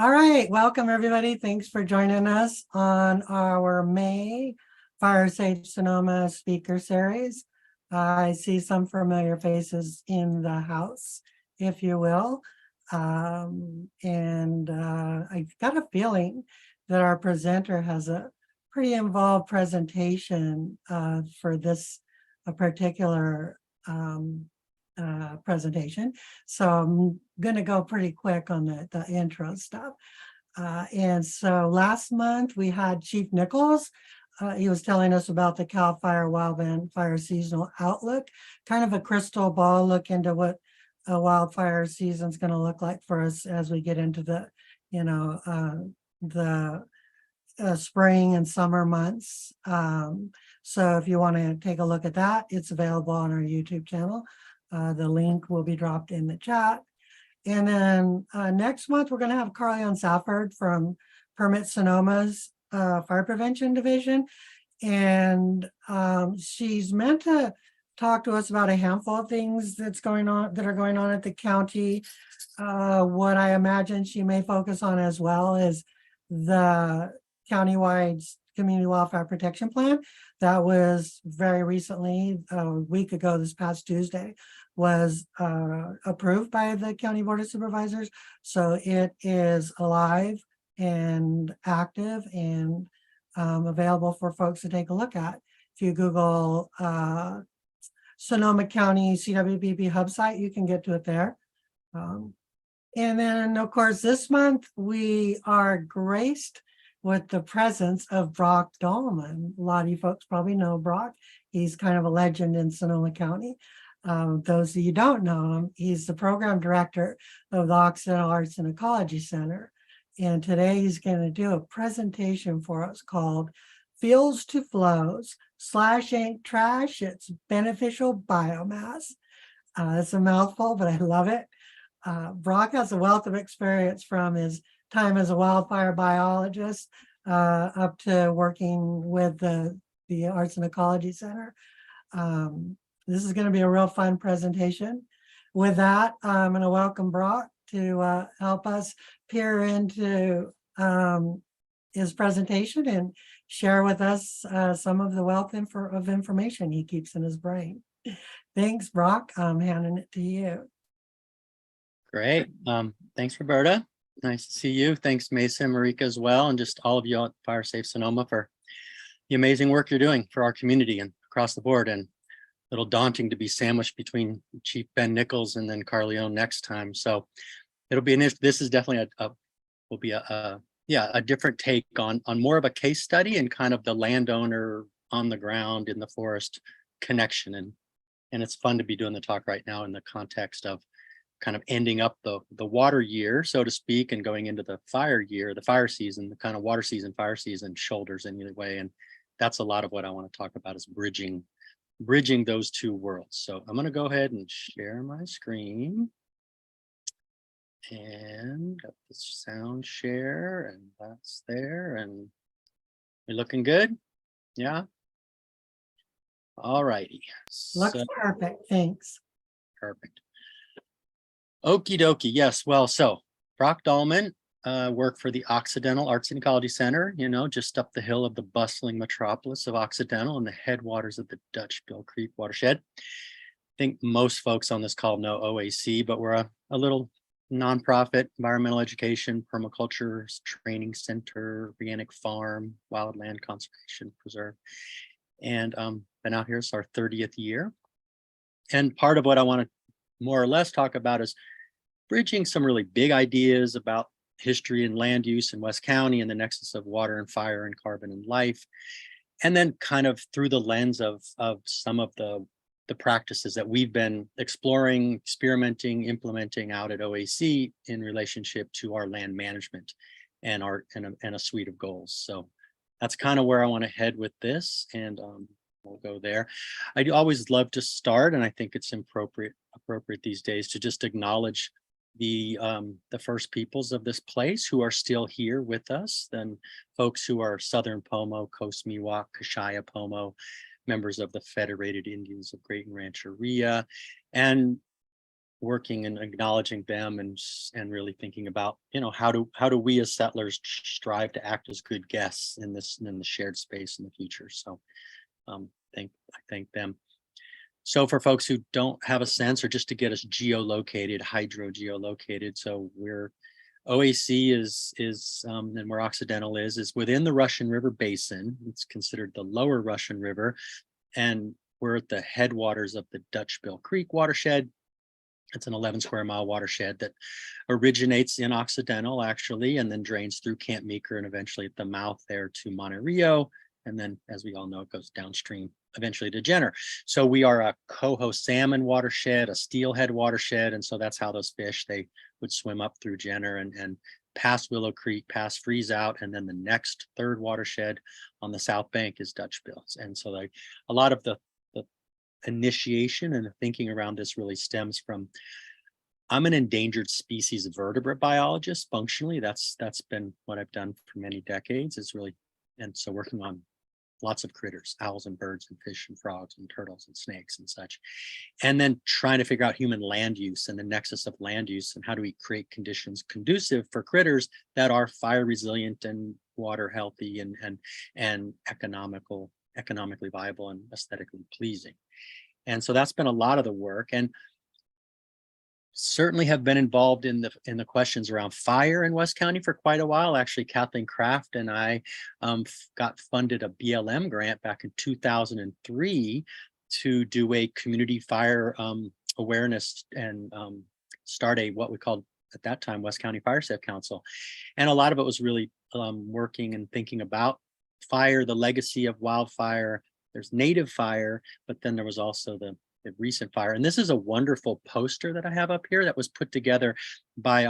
All right, welcome everybody. Thanks for joining us on our May Fire Safe Sonoma speaker series. I see some familiar faces in the house, if you will. I got a feeling that our presenter has a pretty involved presentation for this particular presentation. So I'm going to go pretty quick on the intro stuff. And so last month we had Chief Nichols. He was telling us about the CAL FIRE Wildland Fire Seasonal Outlook, kind of a crystal ball look into what a wildfire season is going to look like for us as we get into the, spring and summer months. So if you want to take a look at that, it's available on our YouTube channel. The link will be dropped in the chat. And then next month, we're going to have Carly Safford from Permit Sonoma's Fire Prevention Division. And she's meant to talk to us about a handful of things that are going on at the county. What I imagine she may focus on as well is the countywide community wildfire protection plan that was very recently, a week ago, this past Tuesday, was approved by the County Board of Supervisors. So it is alive and active and available for folks to take a look at. If you Google Sonoma County CWPP hub site, you can get to it there. And then, of course, this month we are graced with the presence of Brock Dolman. A lot of you folks probably know Brock. He's kind of a legend in Sonoma County. Those of you don't know him, he's the program director of the Occidental Arts and Ecology Center. And today he's going to do a presentation for us called Fields to Flows / Ain't Trash, It's Beneficial Biomass. It's a mouthful, but I love it. Brock has a wealth of experience from his time as a wildfire biologist up to working with the Arts and Ecology Center. This is going to be a real fun presentation. With that, I'm going to welcome Brock to help us peer into his presentation and share with us some of the wealth of information he keeps in his brain. Thanks, Brock. I'm handing it to you. Great. Thanks, Roberta. Nice to see you. Thanks, Mesa and Marika as well, and just all of you at Fire Safe Sonoma for the amazing work you're doing for our community and across the board. And a little daunting to be sandwiched between Chief Ben Nichols and then Carleone next time. So it'll be this is definitely a different take on more of a case study and kind of the landowner on the ground in the forest connection. And it's fun to be doing the talk right now in the context of kind of ending up the water year, so to speak, and going into the fire year, the fire season, the kind of water season, fire season shoulders in either way. And that's a lot of what I want to talk about, is bridging those two worlds. So I'm going to go ahead and share my screen and got the sound share, and that's there, and we're looking good. Yeah. All righty. Looks perfect. Thanks. Perfect. Okie dokie. Yes. Well, so Brock Dolman worked for the Occidental Arts and Ecology Center, just up the hill of the bustling metropolis of Occidental and the headwaters of the Dutch Bill Creek watershed. I think most folks on this call know OAEC, but we're a little nonprofit environmental education, permaculture training center, organic farm, wildland conservation preserve. And been out here, it's our 30th year. And part of what I want to more or less talk about is bridging some really big ideas about history and land use in West County and the nexus of water and fire and carbon and life. And then kind of through the lens of some of the practices that we've been exploring, experimenting, implementing out at OAEC in relationship to our land management and a suite of goals. So that's kind of where I want to head with this. And we'll go there. I always love to start, and I think it's appropriate these days to just acknowledge the first peoples of this place who are still here with us, then folks who are Southern Pomo, Coast Miwok, Kashaya Pomo, members of the Federated Indians of Great Rancheria, and working and acknowledging them and really thinking about, how do we as settlers strive to act as good guests in the shared space in the future. So I thank them. So for folks who don't have a sense, or just to get us hydro-geolocated, so we're OAC is and where Occidental is within the Russian River Basin. It's considered the lower Russian River, and we're at the headwaters of the Dutch Bill Creek watershed. It's an 11 square mile watershed that originates in Occidental, actually, and then drains through Camp Meeker and eventually at the mouth there to Monte Rio. And then, as we all know, it goes downstream eventually to Jenner. So we are a coho salmon watershed, a steelhead watershed. And so that's how those fish, they would swim up through Jenner and past Willow Creek, past Freeze Out. And then the next third watershed on the south bank is Dutch Bills. And so like a lot of the initiation and the thinking around this really stems from, I'm an endangered species vertebrate biologist functionally. That's been what I've done for many decades, is really, and so working on lots of critters, owls and birds and fish and frogs and turtles and snakes and such. And then trying to figure out human land use and the nexus of land use, and how do we create conditions conducive for critters that are fire resilient and water healthy and economically viable and aesthetically pleasing. And so that's been a lot of the work, and certainly have been involved in the questions around fire in West County for quite a while. Actually, Kathleen Kraft and I got funded a BLM grant back in 2003 to do a community fire awareness and start what we called at that time West County Fire Safe Council. And a lot of it was really working and thinking about fire, the legacy of wildfire. There's native fire, but then there was also the recent fire. And this is a wonderful poster that I have up here that was put together by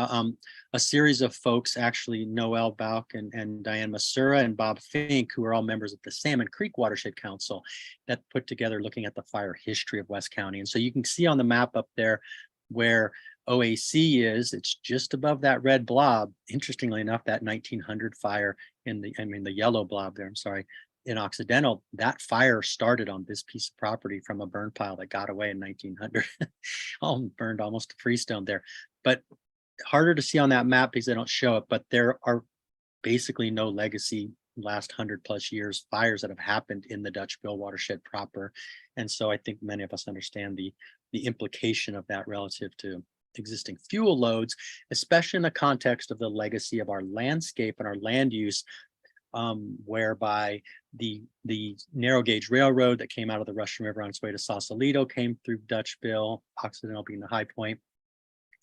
a series of folks, actually Noel Bauk and Diane Masura and Bob Fink, who are all members of the Salmon Creek Watershed Council, that put together looking at the fire history of West County. And so you can see on the map up there where OAC is, it's just above that red blob. Interestingly enough, that 1900 fire the yellow blob there, I'm sorry, in Occidental, that fire started on this piece of property from a burn pile that got away in 1900. Burned almost to freestone there, but harder to see on that map because they don't show it. But there are basically no legacy last 100+ years fires that have happened in the Dutch Bill watershed proper. And so I think many of us understand the implication of that relative to existing fuel loads, especially in the context of the legacy of our landscape and our land use, whereby the narrow gauge railroad that came out of the Russian River on its way to Sausalito came through Dutch Bill, Occidental being the high point,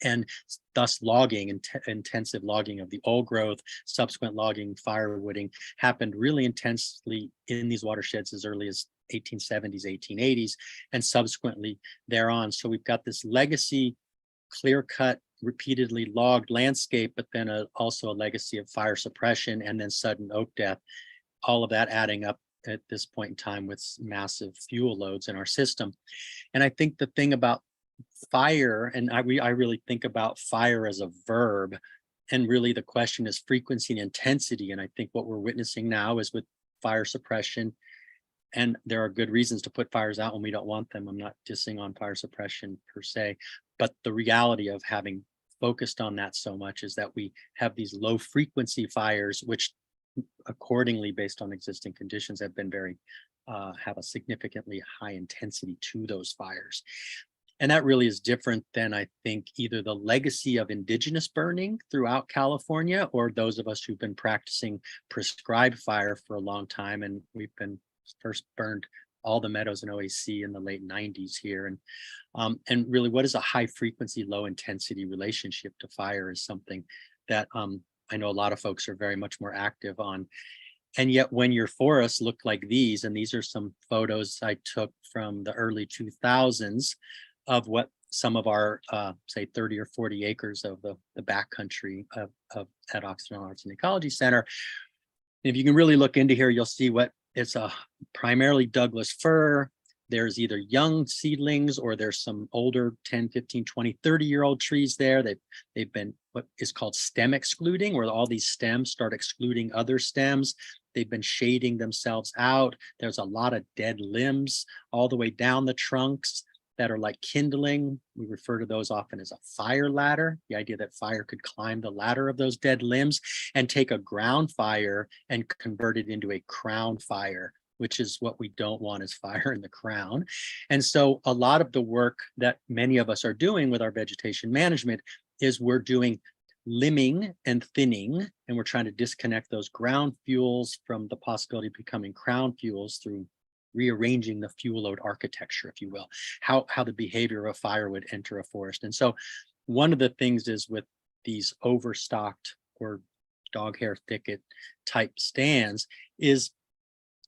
and thus logging, intensive logging of the old growth, subsequent logging, firewooding happened really intensely in these watersheds as early as 1870s, 1880s, and subsequently thereon. So we've got this legacy, clear-cut, repeatedly logged landscape, but then also a legacy of fire suppression and then sudden oak death, all of that adding up at this point in time with massive fuel loads in our system. And I think the thing about fire, and I really think about fire as a verb, and really the question is frequency and intensity. And I think what we're witnessing now is with fire suppression, and there are good reasons to put fires out when we don't want them. I'm not dissing on fire suppression per se, but the reality of having focused on that so much is that we have these low frequency fires, which accordingly, based on existing conditions, have been have a significantly high intensity to those fires. And that really is different than, I think, either the legacy of indigenous burning throughout California, or those of us who've been practicing prescribed fire for a long time. And we've been first burned all the meadows in OAC in the late 90s here. And really, what is a high frequency, low intensity relationship to fire is something that I know a lot of folks are very much more active on. And yet when your forests look like these, and these are some photos I took from the early 2000s of what some of our, say 30 or 40 acres of the backcountry at Occidental Arts and Ecology Center. If you can really look into here, you'll see what it's a primarily Douglas fir. There's either young seedlings or there's some older 10, 15, 20, 30-year-old trees there. They've been what is called stem excluding, where all these stems start excluding other stems. They've been shading themselves out. There's a lot of dead limbs all the way down the trunks. that are like kindling. We refer to those often as a fire ladder, the idea that fire could climb the ladder of those dead limbs and take a ground fire and convert it into a crown fire, which is what we don't want, is fire in the crown. And so a lot of the work that many of us are doing with our vegetation management is we're doing limbing and thinning, and we're trying to disconnect those ground fuels from the possibility of becoming crown fuels through rearranging the fuel load architecture, if you will, how the behavior of a fire would enter a forest. And so one of the things is with these overstocked or dog hair thicket type stands is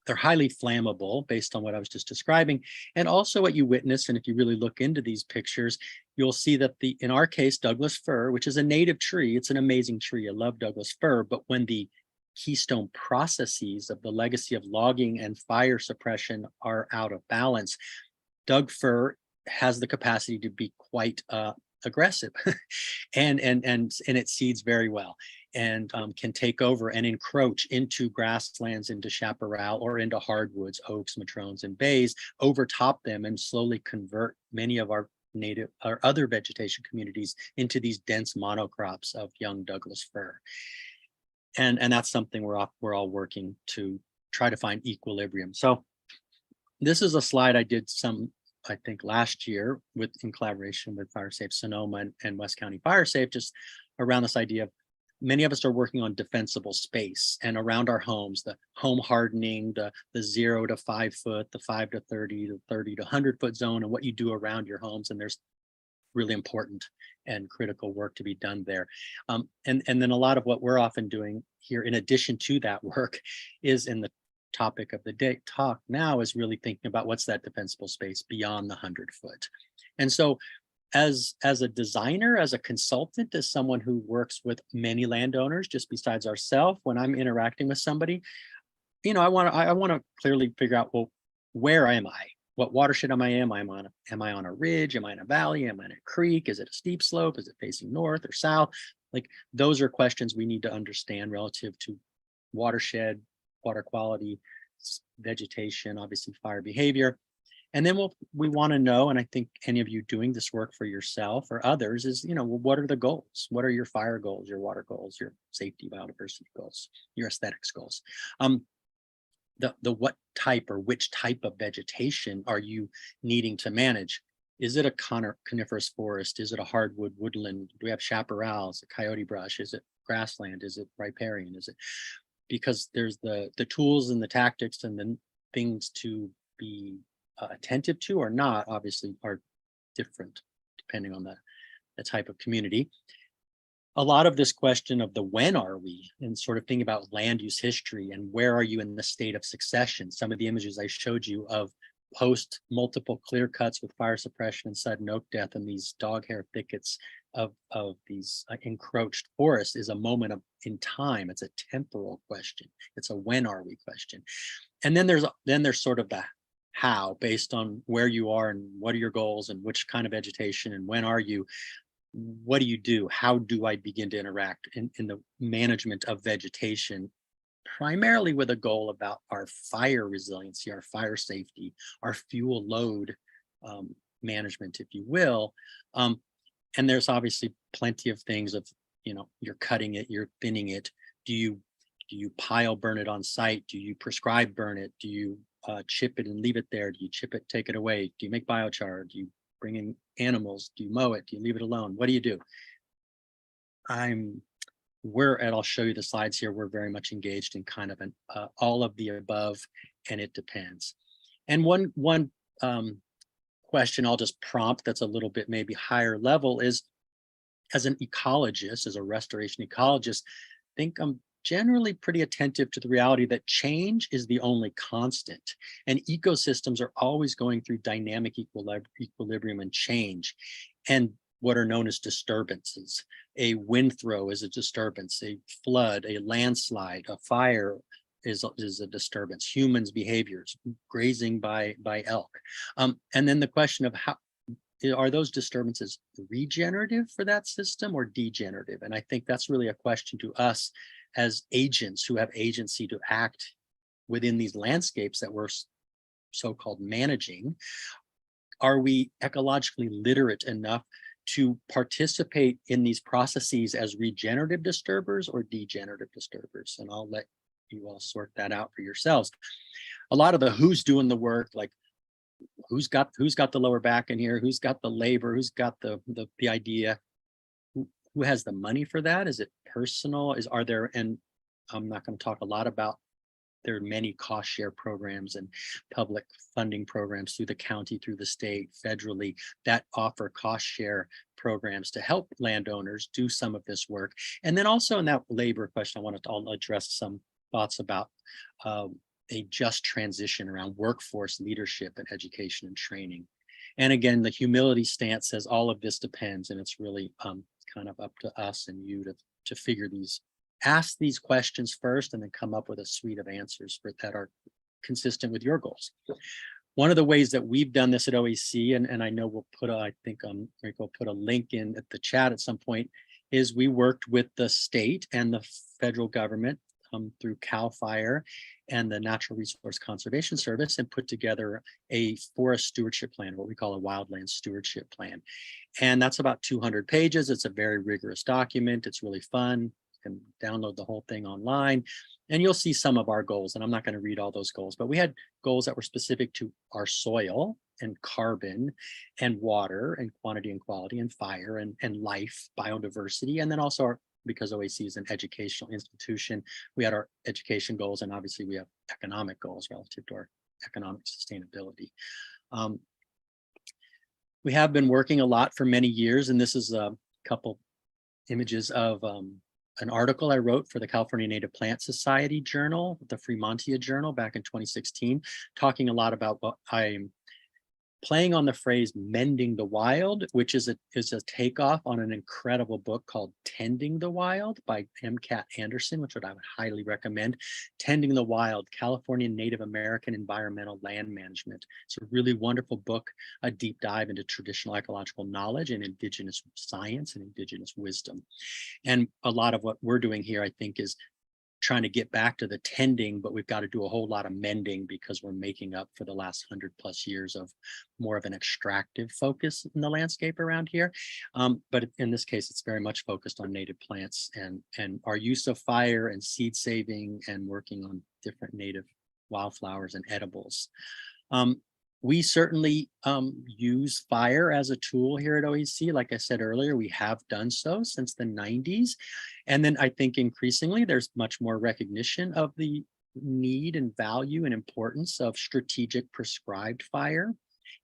they're highly flammable based on what I was just describing. And also what you witness, and if you really look into these pictures, you'll see that in our case, Douglas fir, which is a native tree, it's an amazing tree. I love Douglas fir, but when the keystone processes of the legacy of logging and fire suppression are out of balance, Doug fir has the capacity to be quite aggressive and it seeds very well and can take over and encroach into grasslands, into chaparral, or into hardwoods, oaks, madrones, and bays, overtop them and slowly convert many of our native or other vegetation communities into these dense monocrops of young Douglas fir. And that's something we're all working to try to find equilibrium. So this is a slide I did I think last year in collaboration with FireSafe Sonoma and West County FireSafe, just around this idea of many of us are working on defensible space and around our homes, the home hardening, the 0 to 5 foot, the 5 to 30, the 30 to 100 foot zone, and what you do around your homes. And there's really important and critical work to be done there. And then a lot of what we're often doing here, in addition to that work, is in the topic of the day talk now is really thinking about what's that defensible space beyond the 100 foot. And so as a designer, as a consultant, as someone who works with many landowners, just besides ourselves, when I'm interacting with somebody, I want to clearly figure out, well, where am I? What watershed am I in? Am I on a ridge? Am I in a valley? Am I in a creek? Is it a steep slope? Is it facing north or south? Like, those are questions we need to understand relative to watershed, water quality, vegetation, obviously fire behavior. And then we want to know, and I think any of you doing this work for yourself or others is, well, what are the goals? What are your fire goals, your water goals, your safety, biodiversity goals, your aesthetics goals? The what type or which type of vegetation are you needing to manage? Is it a coniferous forest? Is it a hardwood woodland? Do we have chaparral? Is it coyote brush? Is it grassland? Is it riparian? Is it? Because there's the tools and the tactics and the things to be attentive to or not, obviously, are different depending on the type of community. A lot of this question of the when are we, and sort of thinking about land use history and where are you in the state of succession. Some of the images I showed you of post multiple clear cuts with fire suppression and sudden oak death in these dog hair thickets of these encroached forests is a moment in time. It's a temporal question. It's a when are we question. And then there's sort of the how, based on where you are and what are your goals and which kind of vegetation and when are you. What do you do? How do I begin to interact in the management of vegetation, primarily with a goal about our fire resiliency, our fire safety, our fuel load management, if you will. And there's obviously plenty of things of, you're cutting it, you're thinning it. Do you pile burn it on site? Do you prescribe burn it? Do you chip it and leave it there? Do you chip it, take it away? Do you make biochar? Do you bring in animals? Do you mow it? Do you leave it alone? What do you do? And I'll show you the slides here. We're very much engaged in kind of an all of the above, and it depends. And one question I'll just prompt that's a little bit maybe higher level is, as an ecologist, as a restoration ecologist, I think I'm generally pretty attentive to the reality that change is the only constant, and ecosystems are always going through dynamic equilibrium and change, and what are known as disturbances. A wind throw is a disturbance, a flood, a landslide, a fire is a disturbance, humans' behaviors, grazing by elk. And then the question of how are those disturbances regenerative for that system or degenerative? And I think that's really a question to us as agents who have agency to act within these landscapes that we're so-called managing. are we ecologically literate enough to participate in these processes as regenerative disturbers or degenerative disturbers? And I'll let you all sort that out for yourselves. A lot of the who's doing the work, like who's got the lower back in here, who's got the labor, who's got the idea, who has the money for that? Is it personal? Are there, and I'm not going to talk a lot about, there are many cost share programs and public funding programs through the county, through the state, federally, that offer cost share programs to help landowners do some of this work. And then also in that labor question, I'll address some thoughts about a just transition around workforce leadership and education and training. And again, the humility stance says all of this depends, and it's really kind of up to us and you to figure these, ask these questions first, and then come up with a suite of answers that are consistent with your goals. One of the ways that we've done this at OAEC, and I know we'll put I think Rick will put a link in at the chat at some point, is we worked with the state and the federal government through CAL FIRE and the Natural Resource Conservation Service, and put together a forest stewardship plan, what we call a wildland stewardship plan. And that's about 200 pages. It's a very rigorous document. It's really fun. You can download the whole thing online, and you'll see some of our goals. And I'm not going to read all those goals, but we had goals that were specific to our soil and carbon and water and quantity and quality and fire and life, biodiversity, and then also our, because OAEC is an educational institution, we had our education goals, and obviously we have economic goals relative to our economic sustainability. We have been working a lot for many years, and this is a couple images of an article I wrote for the California Native Plant Society Journal, the Fremontia Journal, back in 2016, talking a lot about what I'm playing on the phrase mending the wild, which is a takeoff on an incredible book called Tending the Wild by M. Cat Anderson, which I would highly recommend. Tending the Wild, California Native American Environmental Land Management. It's a really wonderful book, a deep dive into traditional ecological knowledge and indigenous science and indigenous wisdom. And a lot of what we're doing here, I think, is trying to get back to the tending, but we've got to do a whole lot of mending because we're making up for the last 100+ years of more of an extractive focus in the landscape around here. But in this case, it's very much focused on native plants and our use of fire and seed saving and working on different native wildflowers and edibles. We certainly use fire as a tool here at OAEC. Like I said earlier, we have done so since the 90s. And then I think increasingly there's much more recognition of the need and value and importance of strategic prescribed fire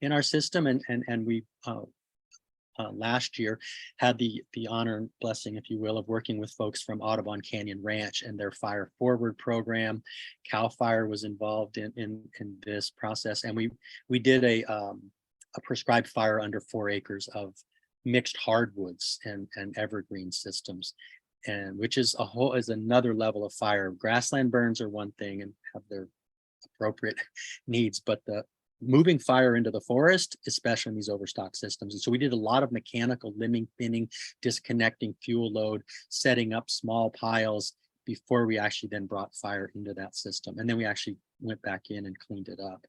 in our system. And we last year had the honor and blessing, if you will, of working with folks from Audubon Canyon Ranch and their Fire Forward program. CAL FIRE was involved in this process, and we did a prescribed fire under 4 acres of mixed hardwoods and evergreen systems, and which is another level of fire. Grassland burns are one thing and have their appropriate needs, but the moving fire into the forest, especially in these overstock systems. And so we did a lot of mechanical limbing, thinning, disconnecting fuel load, setting up small piles before we actually then brought fire into that system. And then we actually went back in and cleaned it up.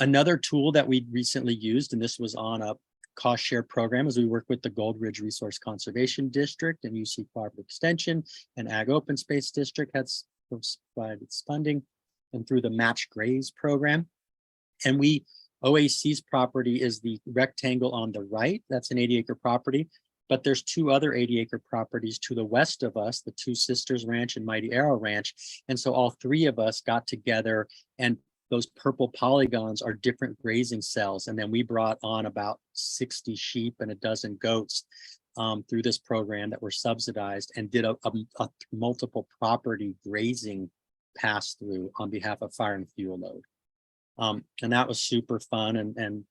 Another tool that we recently used, and this was on a cost share program, is we work with the Gold Ridge Resource Conservation District and UC Cooperative Extension and Ag Open Space District has provided its funding, and through the Match Graze program. And OAEC's property is the rectangle on the right. That's an 80-acre property, but there's 2 other 80-acre properties to the west of us, the Two Sisters Ranch and Mighty Arrow Ranch. And so all 3 of us got together, and those purple polygons are different grazing cells. And then we brought on about 60 sheep and a dozen goats through this program that were subsidized, and did a multiple property grazing pass through on behalf of Fire and Fuel Load. And that was super fun, and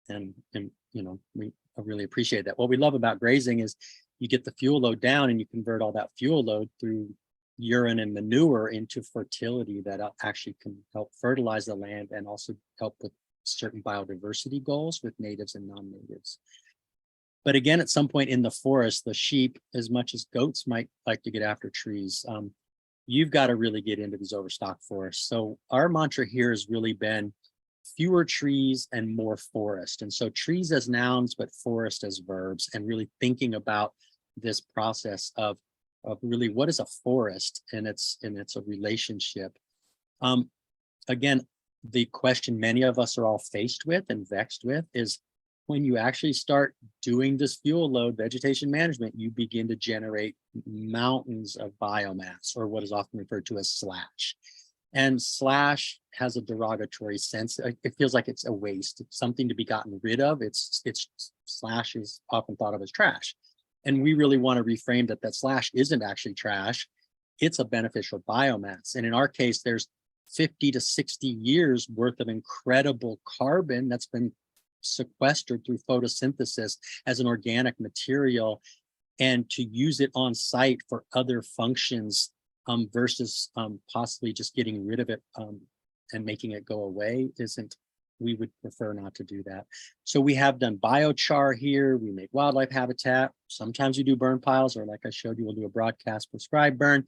you know, I really appreciate that. What we love about grazing is you get the fuel load down and you convert all that fuel load through urine and manure into fertility that actually can help fertilize the land and also help with certain biodiversity goals with natives and non-natives. But again, at some point in the forest, the sheep, as much as goats might like to get after trees, you've got to really get into these overstock forests. So our mantra here has really been fewer trees and more forest. And so trees as nouns, but forest as verbs, and really thinking about this process of really what is a forest, and it's a relationship. Again, the question many of us are all faced with and vexed with is when you actually start doing this fuel load vegetation management, you begin to generate mountains of biomass, or what is often referred to as slash. And slash has a derogatory sense. It feels like it's a waste. It's something to be gotten rid of. It's slash is often thought of as trash. And we really want to reframe that slash isn't actually trash. It's a beneficial biomass. And in our case, there's 50 to 60 years worth of incredible carbon that's been sequestered through photosynthesis as an organic material, and to use it on site for other functions versus possibly just getting rid of it and making it go away we would prefer not to do that. So we have done biochar here. We make wildlife habitat. Sometimes we do burn piles, or like I showed you, we'll do a broadcast prescribed burn.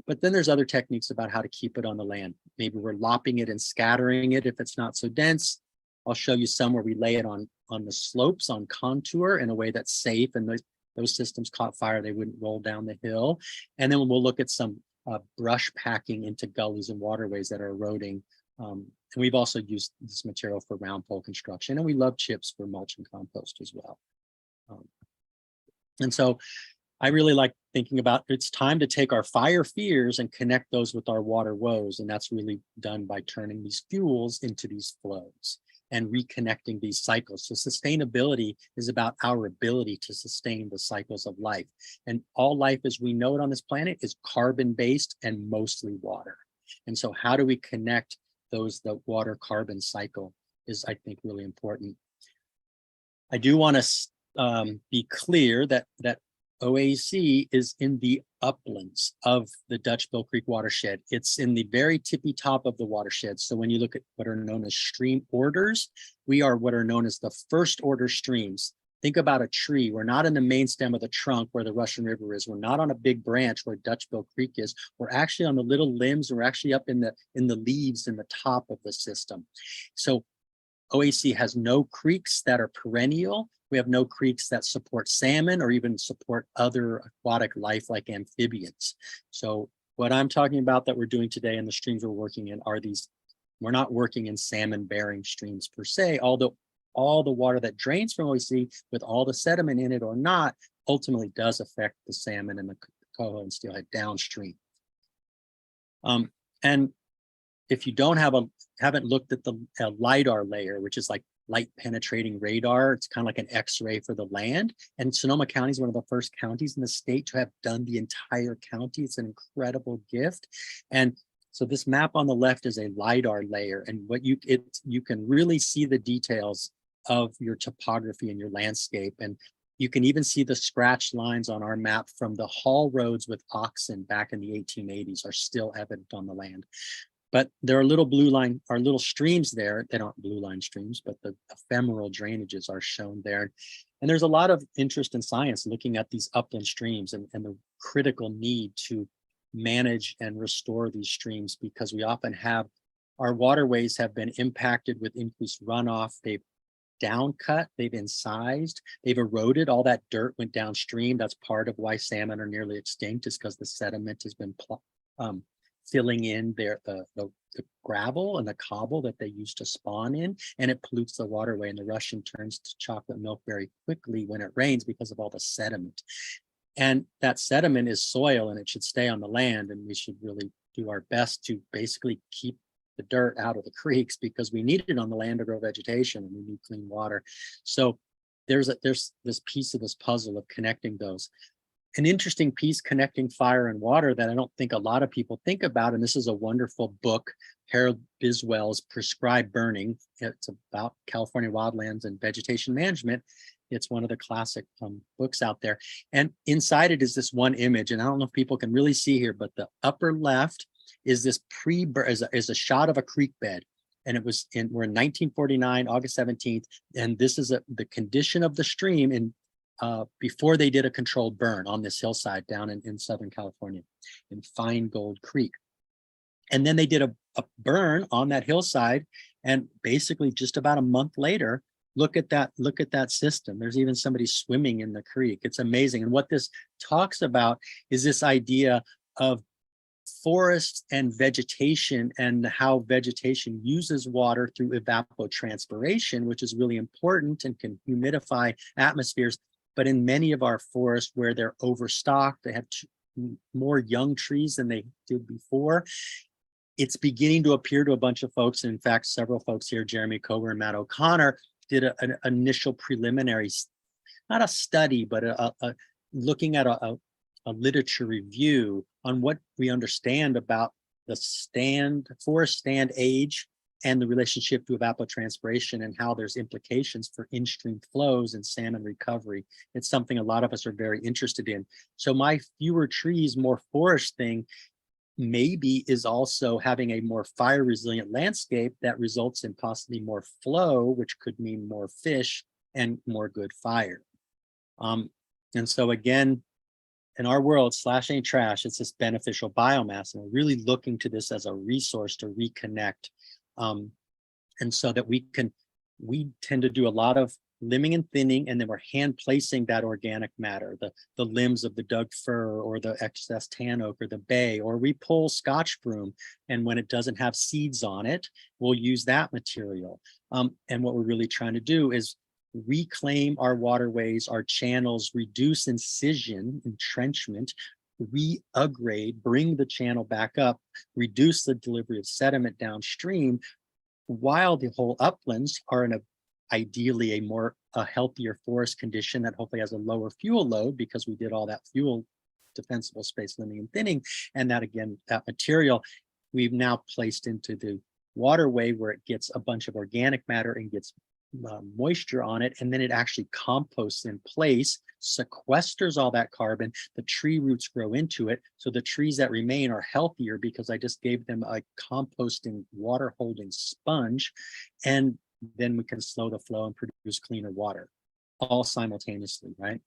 But then there's other techniques about how to keep it on the land. Maybe we're lopping it and scattering it if it's not so dense. I'll show you some where we lay it on the slopes on contour in a way that's safe, and those systems caught fire, they wouldn't roll down the hill. And then we'll look at some brush packing into gullies and waterways that are eroding. And we've also used this material for round pole construction, and we love chips for mulch and compost as well. And so I really like thinking about, it's time to take our fire fears and connect those with our water woes. And that's really done by turning these fuels into these flows and reconnecting these cycles. So sustainability is about our ability to sustain the cycles of life. And all life as we know it on this planet is carbon-based and mostly water. And so how do we connect the water carbon cycle is, I think, really important. I do want to be clear that OAEC is in the uplands of the Dutchville Creek watershed. It's in the very tippy top of the watershed. So when you look at what are known as stream orders, we are what are known as the first order streams. Think about a tree. We're not in the main stem of the trunk where the Russian River is. We're not on a big branch where Dutchville Creek is. We're actually on the little limbs. We're actually up in the leaves in the top of the system. So OAEC has no creeks that are perennial. We have no creeks that support salmon or even support other aquatic life like amphibians. So what I'm talking about that we're doing today and the streams we're working in are these, we're not working in salmon bearing streams per se, although all the water that drains from OAEC with all the sediment in it or not ultimately does affect the salmon and the coho and steelhead downstream. And if you haven't looked at the LIDAR layer, which is like light penetrating radar, it's kind of like an X-ray for the land. And Sonoma County is one of the first counties in the state to have done the entire county. It's an incredible gift. And so this map on the left is a LIDAR layer, and what you can really see the details of your topography and your landscape. And you can even see the scratch lines on our map from the haul roads with oxen back in the 1880s are still evident on the land. But there are little streams there. They aren't blue line streams, but the ephemeral drainages are shown there. And there's a lot of interest in science looking at these upland streams and the critical need to manage and restore these streams, because we often have, our waterways have been impacted with increased runoff. They've downcut, they've incised, they've eroded. All that dirt went downstream. That's part of why salmon are nearly extinct, is because the sediment has been filling in the gravel and the cobble that they used to spawn in, and it pollutes the waterway, and the Russian turns to chocolate milk very quickly when it rains because of all the sediment. And that sediment is soil, and it should stay on the land, and we should really do our best to basically keep the dirt out of the creeks, because we need it on the land to grow vegetation, and we need clean water. So there's this piece of this puzzle of connecting those. An interesting piece connecting fire and water that I don't think a lot of people think about, and this is a wonderful book, Harold Biswell's Prescribed Burning. It's about California wildlands and vegetation management. It's one of the classic books out there. And inside it is this one image, and I don't know if people can really see here, but the upper left is this is a shot of a creek bed. And we're in 1949, August 17th, and this is the condition of the stream in before they did a controlled burn on this hillside down in Southern California in Fine Gold Creek. And then they did a burn on that hillside, And basically just about a month later, look at that system. There's even somebody swimming in the creek. It's amazing. And what this talks about is this idea of forests and vegetation, and how vegetation uses water through evapotranspiration, which is really important and can humidify atmospheres. But in many of our forests where they're overstocked, they have more young trees than they did before. It's beginning to appear to a bunch of folks. In fact, several folks here, Jeremy Cober and Matt O'Connor, did an initial preliminary, not a study, but looking at a literature review on what we understand about the forest stand age and the relationship to evapotranspiration, and how there's implications for in-stream flows and salmon recovery. It's something a lot of us are very interested in. So my fewer trees, more forest thing maybe is also having a more fire resilient landscape that results in possibly more flow, which could mean more fish and more good fire. And so again, in our world, slash ain't trash, it's this beneficial biomass, and we're really looking to this as a resource to reconnect. And so that we tend to do a lot of limbing and thinning, and then we're hand placing that organic matter, the limbs of the Doug fir or the excess tan oak or the bay, or we pull Scotch broom, and when it doesn't have seeds on it, we'll use that material. And what we're really trying to do is reclaim our waterways, our channels, reduce incision, entrenchment, re-upgrade, bring the channel back up, reduce the delivery of sediment downstream, while the whole uplands are in ideally a healthier forest condition that hopefully has a lower fuel load, because we did all that fuel defensible space limbing and thinning. And that, again, that material we've now placed into the waterway, where it gets a bunch of organic matter and gets moisture on it, and then it actually composts in place, sequesters all that carbon, the tree roots grow into it, so the trees that remain are healthier because I just gave them a composting water holding sponge, and then we can slow the flow and produce cleaner water all simultaneously, right?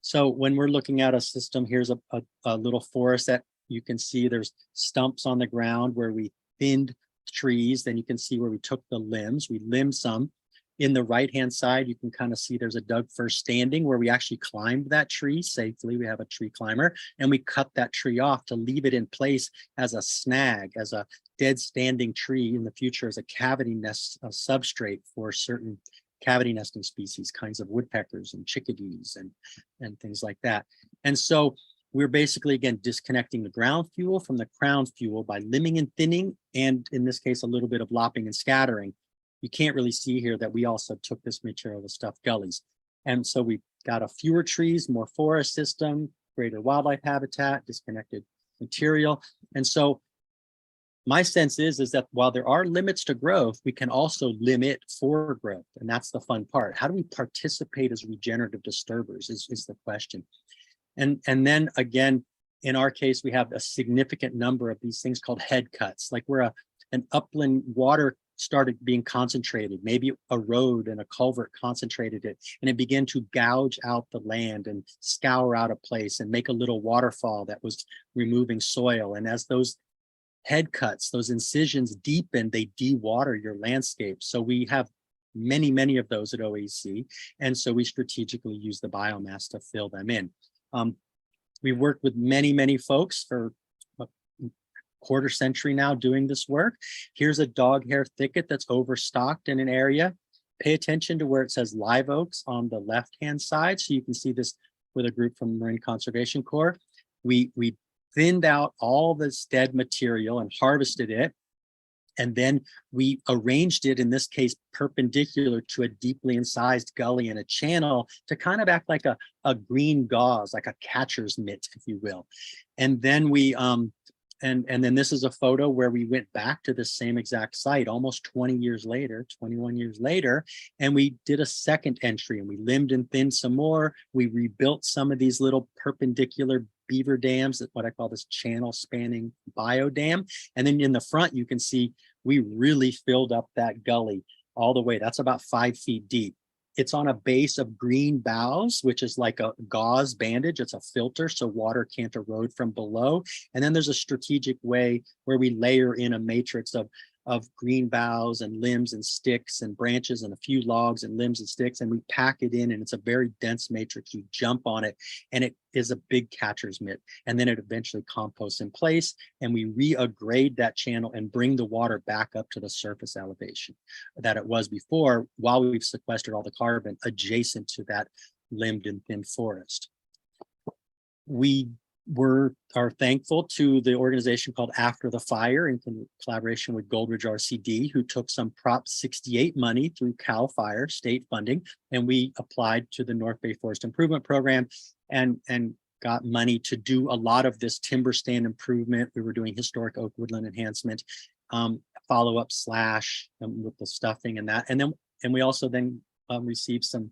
So when we're looking at a system, here's a little forest that you can see there's stumps on the ground where we thinned trees. Then you can see where we took the limbs, we limbed some. In the right-hand side, you can kind of see there's a Doug fir standing where we actually climbed that tree safely. We have a tree climber, and we cut that tree off to leave it in place as a snag, as a dead standing tree in the future, as a cavity nest substrate for certain cavity nesting species, kinds of woodpeckers and chickadees and things like that. And so we're basically, again, disconnecting the ground fuel from the crown fuel by limbing and thinning, and in this case, a little bit of lopping and scattering. You can't really see here that we also took this material to stuff gullies. And so we got a fewer trees, more forest system, greater wildlife habitat, disconnected material. And so my sense is that while there are limits to growth, we can also limit for growth. And that's the fun part. How do we participate as regenerative disturbers is the question. And then again, in our case, we have a significant number of these things called head cuts, like where an upland water started being concentrated, maybe a road and a culvert concentrated it, and it began to gouge out the land and scour out a place and make a little waterfall that was removing soil. And as those head cuts, those incisions deepen, they de-water your landscape. So we have many, many of those at OAEC. And so we strategically use the biomass to fill them in. We worked with many, many folks for quarter century now doing this work. Here's a dog hair thicket that's overstocked in an area. Pay attention to where it says live oaks on the left-hand side. So you can see this with a group from Marine Conservation Corps. We thinned out all this dead material and harvested it. And then we arranged it, in this case, perpendicular to a deeply incised gully and a channel to kind of act like a green gauze, like a catcher's mitt, if you will. And then we, and then this is a photo where we went back to the same exact site almost 20 years later, 21 years later, and we did a second entry, and we limbed and thinned some more. We rebuilt some of these little perpendicular beaver dams, what I call this channel spanning biodam. And then in the front, you can see we really filled up that gully all the way. That's about 5 feet deep. It's on a base of green boughs, which is like a gauze bandage. It's a filter so water can't erode from below. And then there's a strategic way where we layer in a matrix of of green boughs and limbs and sticks and branches and a few logs and limbs and sticks, and we pack it in, and it's a very dense matrix. You jump on it and it is a big catcher's mitt, and then it eventually composts in place, and we regrade that channel and bring the water back up to the surface elevation that it was before, while we've sequestered all the carbon adjacent to that limbed and thin forest. We are thankful to the organization called After the Fire in collaboration with Goldridge RCD, who took some Prop 68 money through CAL FIRE state funding, and we applied to the North Bay Forest Improvement Program and got money to do a lot of this timber stand improvement. We were doing historic oak woodland enhancement, follow-up slash with the stuffing and that, and we also then received some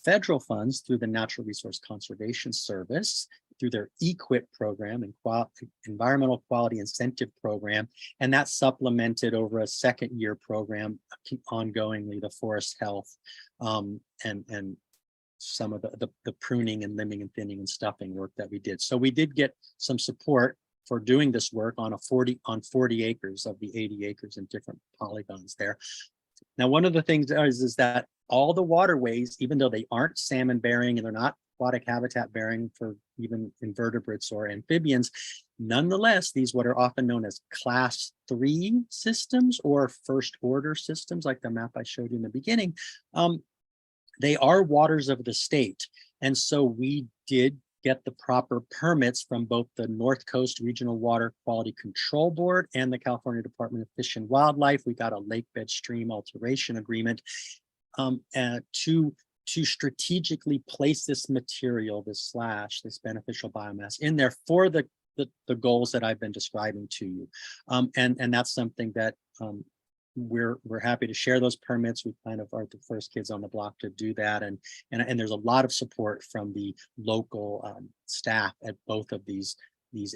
federal funds through the Natural Resource Conservation Service, through their EQIP program and Environmental Quality Incentive Program, and that supplemented over a second year program ongoingly the forest health and some of the pruning and limbing and thinning and stuffing work that we did. So we did get some support for doing this work on 40 acres of the 80 acres in different polygons there. Now, one of the things is that all the waterways, even though they aren't salmon bearing and they're not aquatic habitat bearing for even invertebrates or amphibians, nonetheless, these what are often known as class 3 systems or first order systems, like the map I showed you in the beginning, they are waters of the state. And so we did get the proper permits from both the North Coast Regional Water Quality Control Board and the California Department of Fish and Wildlife. We got a lake bed stream alteration agreement to strategically place this material, this beneficial biomass in there for the goals that I've been describing to you. And that's something that we're happy to share those permits. We kind of are the first kids on the block to do that. And there's a lot of support from the local staff at both of these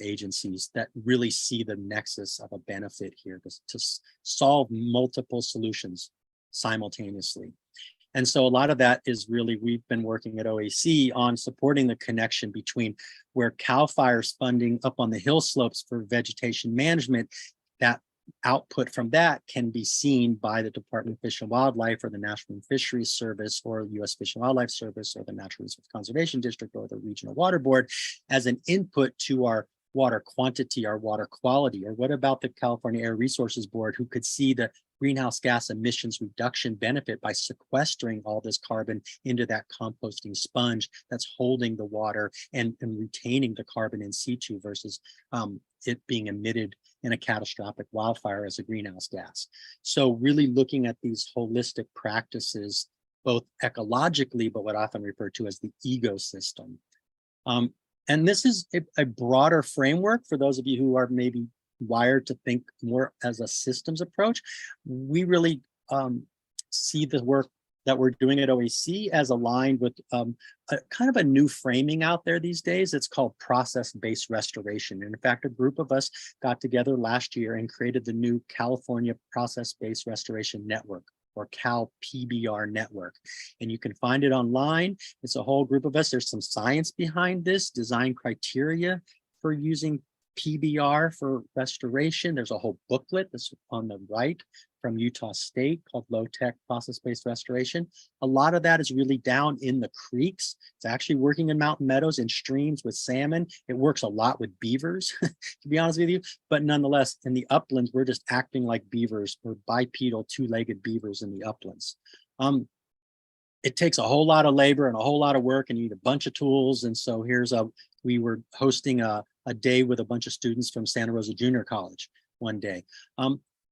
agencies that really see the nexus of a benefit here to solve multiple solutions simultaneously. And so a lot of that is really, we've been working at OAEC on supporting the connection between where CAL FIRE's funding up on the hill slopes for vegetation management, that output from that can be seen by the Department of Fish and Wildlife or the National Fisheries Service or U.S. Fish and Wildlife Service or the Natural Resource Conservation District or the Regional Water Board as an input to our water quantity, our water quality. Or what about the California Air Resources Board, who could see the greenhouse gas emissions reduction benefit by sequestering all this carbon into that composting sponge that's holding the water and retaining the carbon in situ versus it being emitted in a catastrophic wildfire as a greenhouse gas. So really looking at these holistic practices, both ecologically, but what I often refer to as the ecosystem. And this is a broader framework for those of you who are maybe wired to think more as a systems approach. We really see the work that we're doing at OAEC as aligned with a kind of a new framing out there these days. It's called process-based restoration. And in fact, a group of us got together last year and created the new California Process-Based Restoration Network, or Cal PBR network. And you can find it online. It's a whole group of us. There's some science behind this, design criteria for using PBR for restoration. There's a whole booklet that's on the right from Utah State called Low Tech Process-Based Restoration. A lot of that is really down in the creeks. It's actually working in mountain meadows and streams with salmon. It works a lot with beavers, to be honest with you. But nonetheless, in the uplands, we're just acting like beavers. We're bipedal, two-legged beavers in the uplands. It takes a whole lot of labor and a whole lot of work, and you need a bunch of tools. And so we were hosting a day with a bunch of students from Santa Rosa Junior College one day.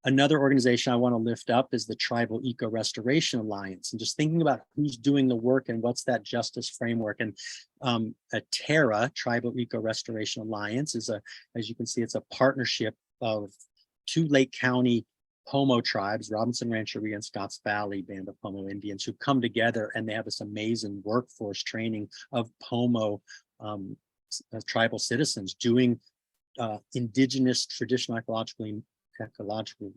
Another organization I want to lift up is the Tribal Eco Restoration Alliance, and just thinking about who's doing the work and what's that justice framework. And a TERRA, Tribal Eco Restoration Alliance, is as you can see, it's a partnership of 2 Lake County Pomo tribes, Robinson Rancheria and Scotts Valley Band of Pomo Indians, who come together and they have this amazing workforce training of Pomo tribal citizens doing indigenous traditional ecological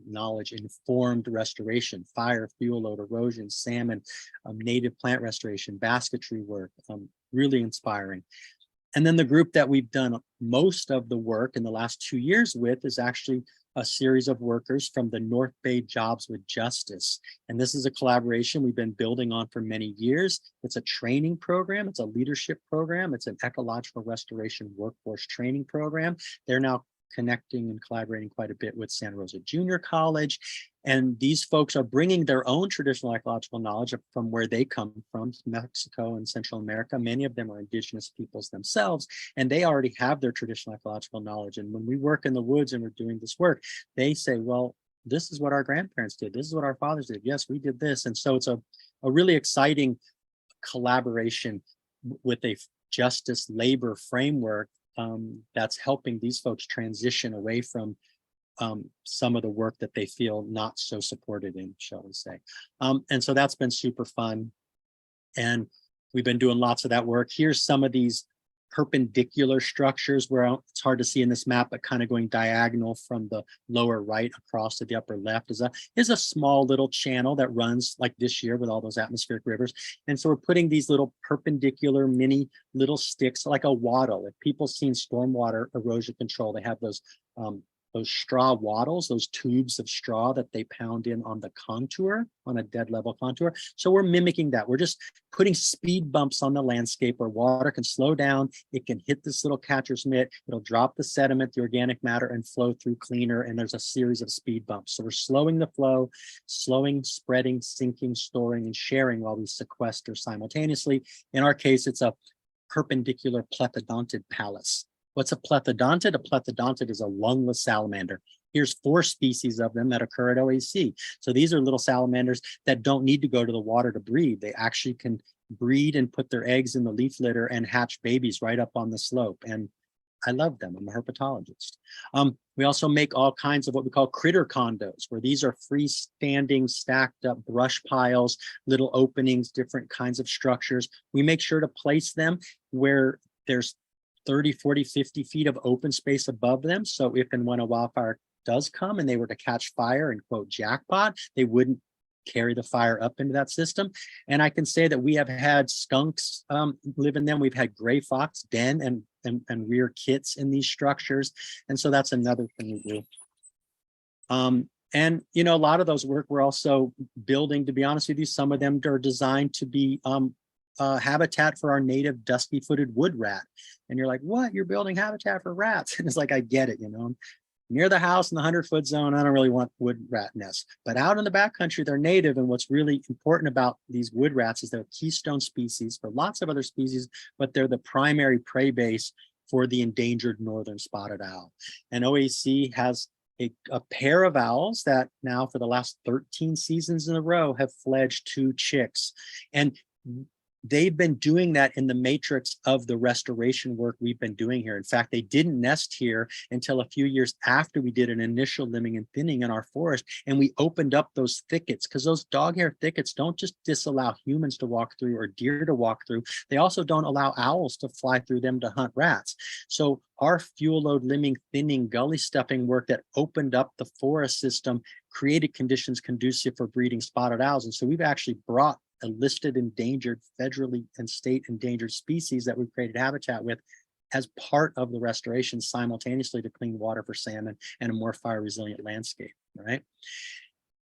knowledge informed restoration, fire, fuel load, erosion, salmon, native plant restoration, basketry work, really inspiring. And then the group that we've done most of the work in the last 2 years with is actually a series of workers from the North Bay Jobs with Justice. And this is a collaboration we've been building on for many years. It's a training program. It's a leadership program. It's an ecological restoration workforce training program. They're now connecting and collaborating quite a bit with Santa Rosa Junior College. And these folks are bringing their own traditional ecological knowledge from where they come from, Mexico and Central America. Many of them are indigenous peoples themselves, and they already have their traditional ecological knowledge. And when we work in the woods and we're doing this work, they say, well, this is what our grandparents did. This is what our fathers did. Yes, we did this. And so it's a really exciting collaboration with a justice labor framework that's helping these folks transition away from some of the work that they feel not so supported in, shall we say. And so that's been super fun. And we've been doing lots of that work. Here's some of these perpendicular structures where it's hard to see in this map, but kind of going diagonal from the lower right across to the upper left is a small little channel that runs like this year with all those atmospheric rivers. And so we're putting these little perpendicular mini little sticks like a wattle. If people seen stormwater erosion control, they have those straw wattles, those tubes of straw that they pound in on the contour, on a dead level contour. So we're mimicking that. We're just putting speed bumps on the landscape where water can slow down. It can hit this little catcher's mitt. It'll drop the sediment, the organic matter, and flow through cleaner. And there's a series of speed bumps. So we're slowing the flow, slowing, spreading, sinking, storing, and sharing while we sequester simultaneously. In our case, it's a perpendicular plethodontid palace. What's a plethodontid? A plethodontid is a lungless salamander. Here's 4 species of them that occur at OAEC. So these are little salamanders that don't need to go to the water to breed. They actually can breed and put their eggs in the leaf litter and hatch babies right up on the slope. And I love them. I'm a herpetologist. We also make all kinds of what we call critter condos, where these are freestanding, stacked up brush piles, little openings, different kinds of structures. We make sure to place them where there's 30, 40, 50 feet of open space above them. So if and when a wildfire does come and they were to catch fire and quote jackpot, they wouldn't carry the fire up into that system. And I can say that we have had skunks live in them. We've had gray fox den and rear kits in these structures. And so that's another thing we do. And, you know, a lot of those work we're also building, to be honest with you, some of them are designed to be habitat for our native dusky-footed wood rat. And you're like, what? You're building habitat for rats? And it's like, I get it, you know. Near the house in the 100-foot zone, I don't really want wood rat nests. But out in the backcountry, they're native. And what's really important about these wood rats is they're keystone species for lots of other species, but they're the primary prey base for the endangered northern spotted owl. And OAEC has a pair of owls that now for the last 13 seasons in a row have fledged 2 chicks. And they've been doing that in the matrix of the restoration work we've been doing here. In fact, they didn't nest here until a few years after we did an initial limbing and thinning in our forest, and we opened up those thickets, because those dog hair thickets don't just disallow humans to walk through or deer to walk through. They also don't allow owls to fly through them to hunt rats. So our fuel load limbing, thinning, gully stuffing work that opened up the forest system created conditions conducive for breeding spotted owls. And so we've actually brought a listed endangered, federally and state endangered species that we've created habitat with as part of the restoration simultaneously to clean water for salmon and a more fire resilient landscape, right?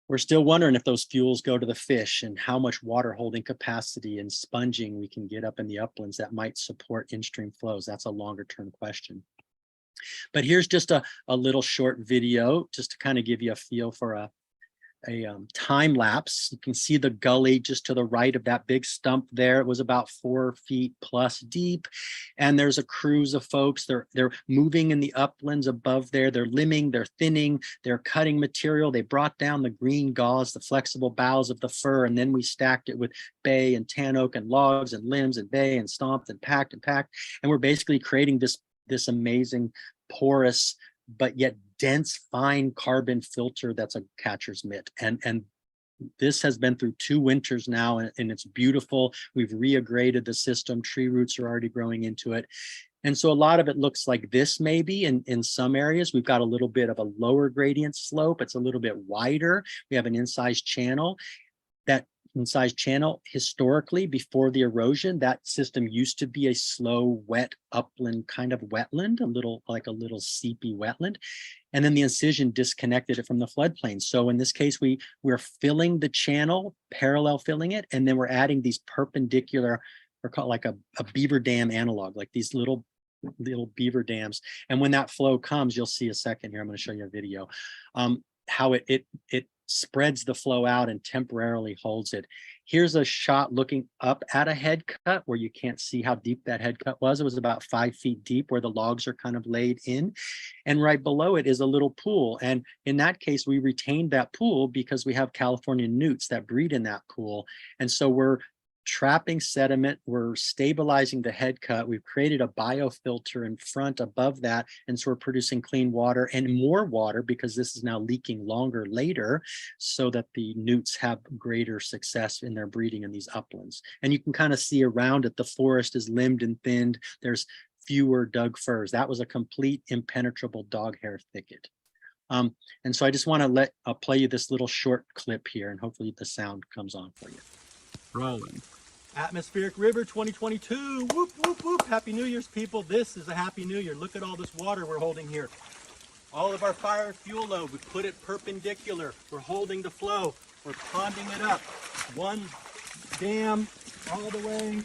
We're still wondering if those fuels go to the fish and how much water holding capacity and sponging we can get up in the uplands that might support in-stream flows. That's a longer term question. But here's just a little short video just to kind of give you a feel for a time lapse. You can see the gully just to the right of that big stump there. It was about 4 feet plus deep. And there's a cruise of folks. They're moving in the uplands above there. They're limbing, they're thinning, they're cutting material. They brought down the green gauze, the flexible boughs of the fir, and then we stacked it with bay and tan oak and logs and limbs and bay and stomped and packed. And we're basically creating this amazing porous but yet dense, fine carbon filter that's a catcher's mitt. And this has been through 2 winters now, and it's beautiful. We've reagraded the system. Tree roots are already growing into it. And so a lot of it looks like this maybe in some areas. We've got a little bit of a lower gradient slope. It's a little bit wider. We have an incised channel that incised channel. Historically, before the erosion, that system used to be a slow, wet upland kind of wetland, like a little seepy wetland. And then the incision disconnected it from the floodplain. So in this case, we're filling the channel, parallel filling it, and then we're adding these perpendicular, or called like a beaver dam analog, like these little beaver dams. And when that flow comes, you'll see a second here. I'm going to show you a video, how it spreads the flow out and temporarily holds it. Here's a shot looking up at a head cut where you can't see how deep that head cut was. It was about 5 feet deep where the logs are kind of laid in. And right below it is a little pool. And in that case, we retained that pool because we have California newts that breed in that pool. And so we're trapping sediment, we're stabilizing the head cut, we've created a biofilter in front above that, and so we're producing clean water and more water because this is now leaking longer later, so that the newts have greater success in their breeding in these uplands. And you can kind of see around it, the forest is limbed and thinned, there's fewer dug firs. That was a complete impenetrable dog hair thicket. And so I just want to I'll play you this little short clip here, and hopefully the sound comes on for you. Rolling. Atmospheric River 2022. Whoop, whoop, whoop. Happy New Year's, people. This is a Happy New Year. Look at all this water we're holding here. All of our fire fuel load, we put it perpendicular. We're holding the flow. We're ponding it up. One dam all the way.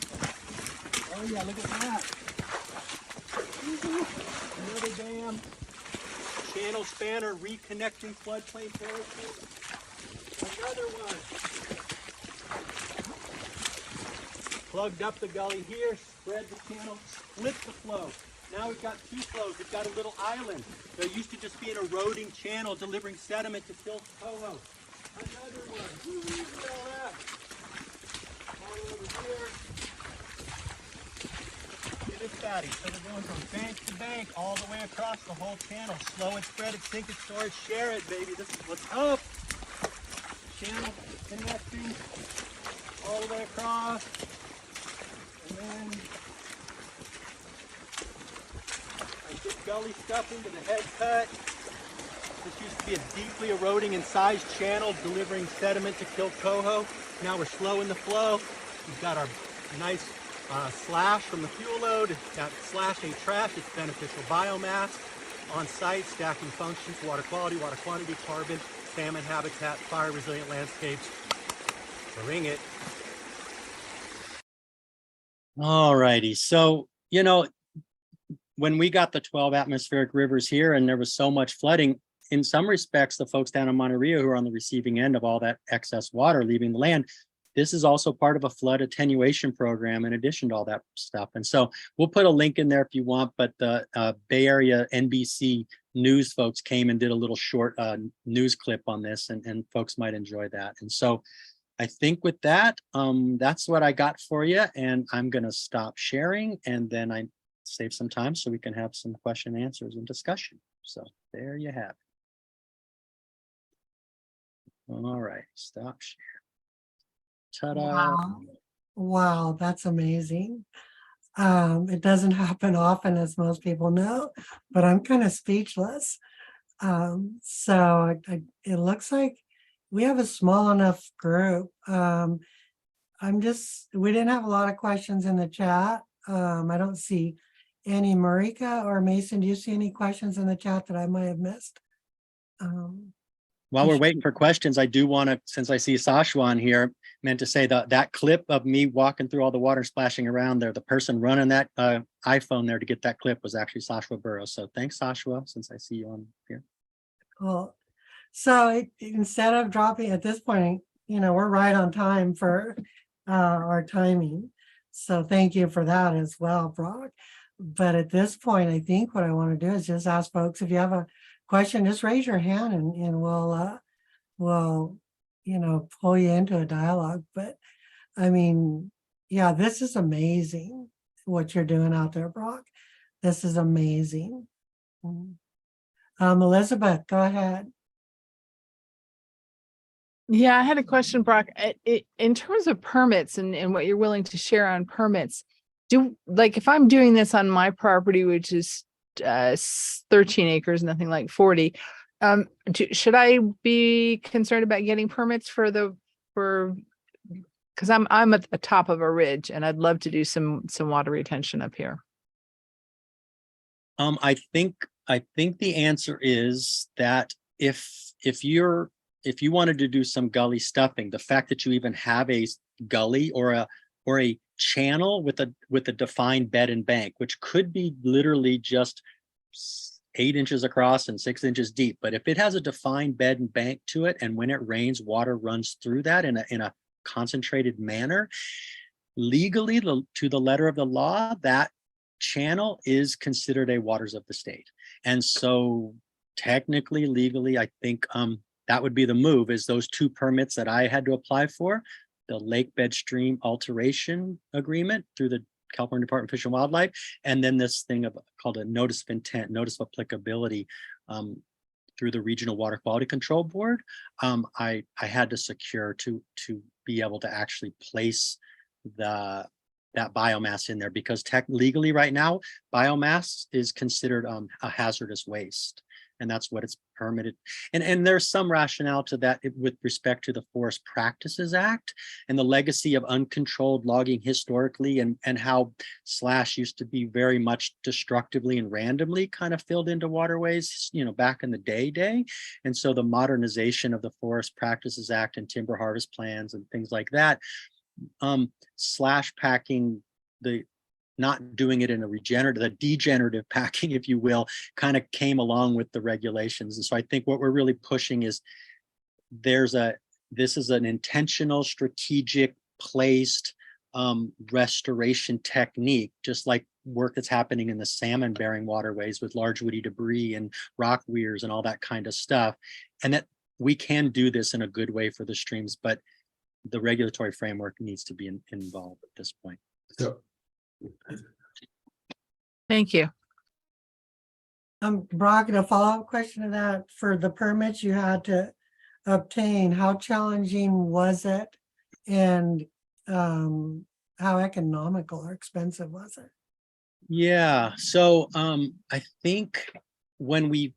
Oh yeah, look at that. Another dam. Channel spanner, reconnecting floodplain parachute. Another one. Plugged up the gully here, spread the channel, split the flow. Now we've got two flows. We've got a little island. There used to just be an eroding channel delivering sediment to fill Coho. Another one. Look at all that. All over here. It is fatty. So we're going from bank to bank all the way across the whole channel. Slow it, spread it, sink it, store it, share it, baby. This is what's up. Channel connecting all the way across. And then I get gully stuff into the head cut. This used to be a deeply eroding incised channel delivering sediment to kill coho. Now we're slowing the flow. We've got our nice slash from the fuel load. That slash ain't trash, it's beneficial biomass. On site, stacking functions, water quality, water quantity, carbon, salmon habitat, fire resilient landscapes. Bring it. All righty. So, when we got the 12 atmospheric rivers here and there was so much flooding, in some respects, the folks down in Monte Rio who are on the receiving end of all that excess water leaving the land, this is also part of a flood attenuation program in addition to all that stuff. And so we'll put a link in there if you want, but the Bay Area NBC News folks came and did a little short news clip on this, and folks might enjoy that. And so I think with that, that's what I got for you, and I'm going to stop sharing, and then I save some time so we can have some question and answers and discussion. So there you have it. All right, stop share. Ta-da. Wow. Wow, that's amazing. It doesn't happen often, as most people know, but I'm kind of speechless. So it looks like we have a small enough group. We didn't have a lot of questions in the chat. I don't see any. Marika or Mason, do you see any questions in the chat that I might have missed? While we're waiting for questions, I do want to, since I see Sashwa on here, meant to say that clip of me walking through all the water splashing around there, the person running that iPhone there to get that clip was actually Sashwa Burrows. So thanks, Sashwa, since I see you on here. Cool. So instead of dropping at this point, we're right on time for our timing. So thank you for that as well, Brock. But at this point, I think what I want to do is just ask folks, if you have a question, just raise your hand and we'll pull you into a dialogue. But I mean, yeah, this is amazing what you're doing out there, Brock. This is amazing. Elizabeth, go ahead. Yeah, I had a question, Brock. In terms of permits and what you're willing to share on permits, if I'm doing this on my property, which is 13 acres, nothing like 40, should I be concerned about getting permits for Because I'm at the top of a ridge and I'd love to do some water retention up here. I think the answer is that if you wanted to do some gully stuffing, the fact that you even have a gully or a channel with a defined bed and bank, which could be literally just 8 inches across and 6 inches deep, but if it has a defined bed and bank to it, and when it rains, water runs through that in a concentrated manner, legally, to the letter of the law, that channel is considered a waters of the state. And so technically, legally, I think that would be the move, is those 2 permits that I had to apply for, the lake bed stream alteration agreement through the California Department of Fish and Wildlife, and then this thing called a notice of intent, notice of applicability through the Regional Water Quality Control Board. I had to secure to be able to actually place that biomass in there, because legally right now, biomass is considered a hazardous waste, and that's what it's permitted. And there's some rationale to that with respect to the Forest Practices Act and the legacy of uncontrolled logging historically, and how slash used to be very much destructively and randomly kind of filled into waterways, back in the day. And so the modernization of the Forest Practices Act and timber harvest plans and things like that, slash packing, not doing it in a degenerative packing, if you will, kind of came along with the regulations. And so I think what we're really pushing is this is an intentional, strategic, placed restoration technique, just like work that's happening in the salmon bearing waterways with large woody debris and rock weirs and all that kind of stuff. And that we can do this in a good way for the streams, but the regulatory framework needs to be involved at this point. So, Thank you. Brock, a follow-up question to that, for the permits you had to obtain, how challenging was it? And how economical or expensive was it? Yeah, so I think when we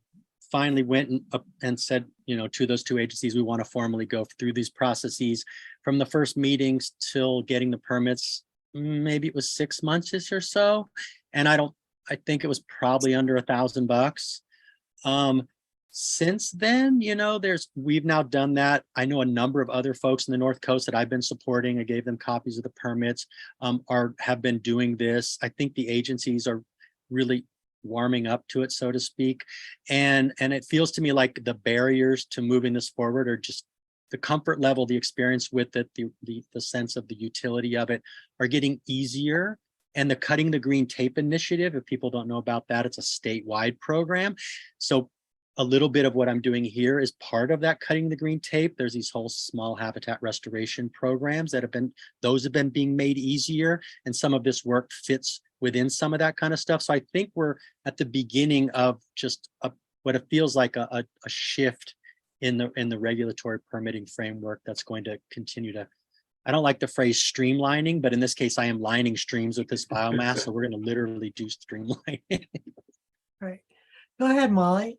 finally went and said, to those 2 agencies, we want to formally go through these processes, from the first meetings till getting the permits, maybe it was 6 months or so. And I think it was probably under $1,000. Since then, we've now done that. I know a number of other folks in the North Coast that I've been supporting. I gave them copies of the permits, have been doing this. I think the agencies are really warming up to it, so to speak. And it feels to me like the barriers to moving this forward are just the comfort level, the experience with it, the sense of the utility of it are getting easier. And the Cutting the Green Tape initiative, if people don't know about that, it's a statewide program. So a little bit of what I'm doing here is part of that Cutting the Green Tape. There's these whole small habitat restoration programs that have been being made easier. And some of this work fits within some of that kind of stuff. So I think we're at the beginning of just what it feels like a shift in the regulatory permitting framework that's going to continue to, I don't like the phrase streamlining, but in this case, I am lining streams with this biomass. So we're going to literally do streamlining. Right. Go ahead, Molly.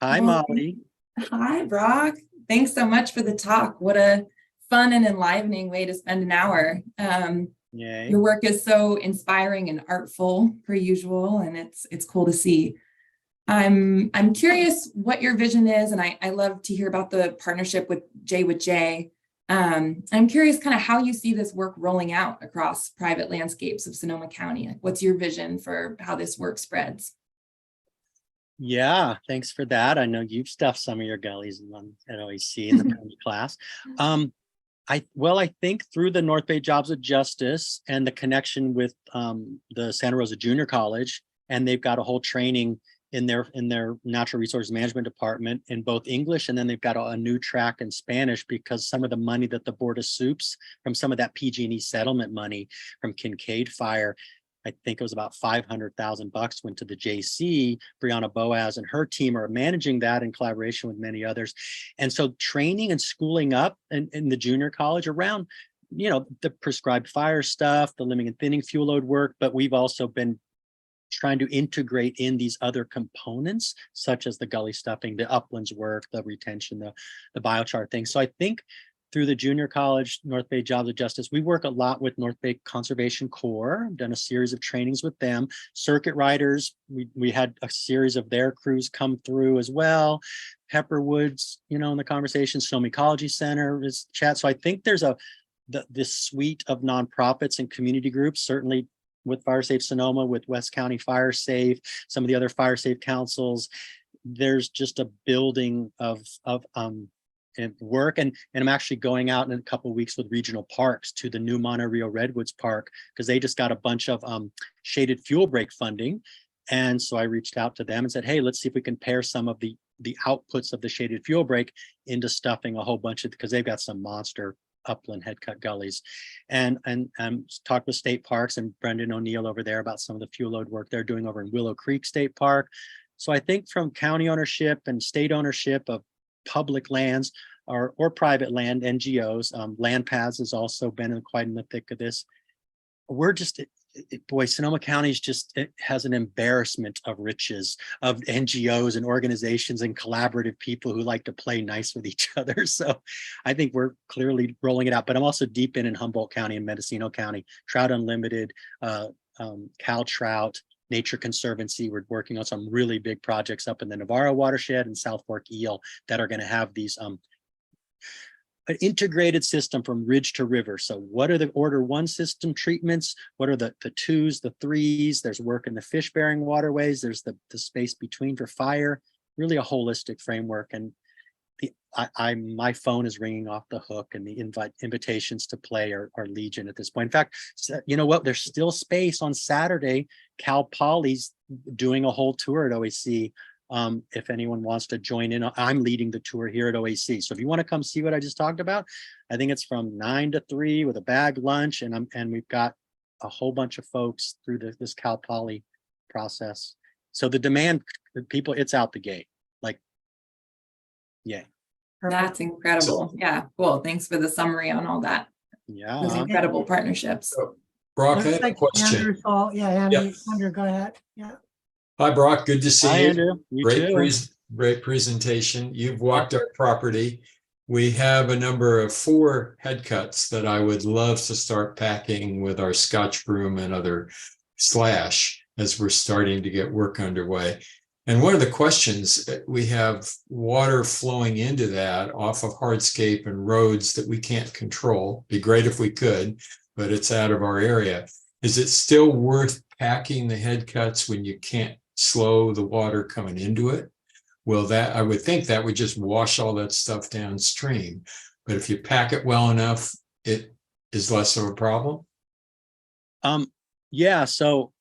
Hi, Molly. Hi, Brock. Thanks so much for the talk. What a fun and enlivening way to spend an hour. Yay. Your work is so inspiring and artful per usual, and it's cool to see. I'm curious what your vision is, and I love to hear about the partnership with J. I'm curious kind of how you see this work rolling out across private landscapes of Sonoma County. Like, what's your vision for how this work spreads? Yeah, thanks for that. I know you've stuffed some of your gullies at OAEC in the permit class. I think through the North Bay Jobs of Justice and the connection with the Santa Rosa Junior College, and they've got a whole training in their natural resource management department in both English, and then they've got a new track in Spanish, because some of the money that the Board of Soups from some of that PG&E settlement money from Kincaid Fire, I think it was about $500,000 went to the JC. Brianna Boaz and her team are managing that in collaboration with many others. And so training and schooling up in the junior college around, the prescribed fire stuff, the limiting and thinning fuel load work, but we've also been trying to integrate in these other components, such as the gully stuffing, the uplands work, the retention, the biochar thing. So I think through the junior college, North Bay Jobs of Justice, we work a lot with North Bay Conservation Corps, done a series of trainings with them. Circuit riders, we had a series of their crews come through as well. Pepperwoods, in the conversation, Sonoma Ecology Center is chat. So I think there's this suite of nonprofits and community groups, certainly with Fire Safe Sonoma, with West County Fire Safe, some of the other fire safe councils. There's just a building of work, and I'm actually going out in a couple of weeks with regional parks to the new Monte Rio Redwoods Park, because they just got a bunch of shaded fuel break funding. And so I reached out to them and said, hey, let's see if we can pair some of the outputs of the shaded fuel break into stuffing a whole bunch of, because they've got some monster upland head cut gullies, and talked with state parks and Brendan O'Neill over there about some of the fuel load work they're doing over in Willow Creek State Park. So I think from county ownership and state ownership of public lands or private land, NGOs, Land Paths has also been quite in the thick of this. We're just, boy, Sonoma County it has an embarrassment of riches of NGOs and organizations and collaborative people who like to play nice with each other. So I think we're clearly rolling it out, but I'm also deep in Humboldt County and Mendocino County, Trout Unlimited, Cal Trout, Nature Conservancy. We're working on some really big projects up in the Navarro watershed and South Fork Eel that are going to have these an integrated system from ridge to river. So what are the order 1 system treatments? What are the 2s, the 3s? There's work in the fish bearing waterways. There's the space between for fire, really a holistic framework. And my phone is ringing off the hook, and the invitations to play are legion at this point. In fact, you know what? There's still space on Saturday. Cal Poly's doing a whole tour at OAC. If anyone wants to join in, I'm leading the tour here at OAC. So if you want to come see what I just talked about, I think it's from 9 to 3 with a bag lunch, and we've got a whole bunch of folks through this Cal Poly process. So the demand, people, it's out the gate. Like, yeah. That's incredible. Yeah, cool. Thanks for the summary on all that. Yeah. Those incredible partnerships. Brock, I Looks have a like question. Andrew, go ahead. Yeah. Hi, Brock. Good to see Hi, you. Andrew. You too. Great presentation. You've walked our property. We have a number of 4 head cuts that I would love to start packing with our Scotch broom and other slash as we're starting to get work underway. And one of the questions, we have water flowing into that off of hardscape and roads that we can't control. Be great if we could, but it's out of our area. Is it still worth packing the head cuts when you can't slow the water coming into it? Well, I would think that would just wash all that stuff downstream. But if you pack it well enough, it is less of a problem. Yeah. So,